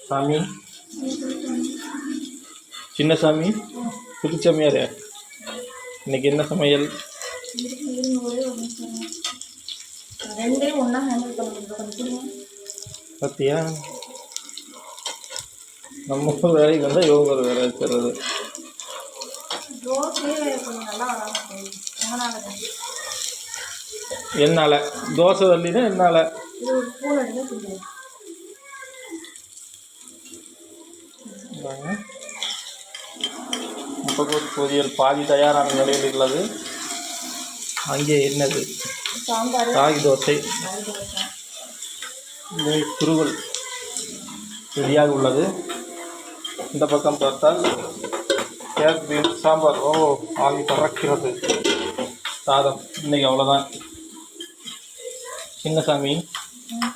சாமி, சின்ன சாமி, புதுச்சாமியார், இன்னைக்கு என்ன சமையல்? பார்த்தியா, நம்ம ஒரு வேலைக்கு வந்தால் இவங்க ஒரு வேலை வச்சுறது. என்னால் தோசை வரலினா என்னால் முட்டைக்கோஸ் பொரியல் பாதி தயாரான நிலையில் உள்ளது. அங்கே என்னது? ராகி தோசை, குருவல் ரெடியாக உள்ளது. இந்த பக்கம் பார்த்தால் கேஸ் பீன்ஸ் சாம்பார். ஓ, ஆகி பறக்கிறது. சாதம் இன்னைக்கு அவ்வளோதான். சின்னசாமி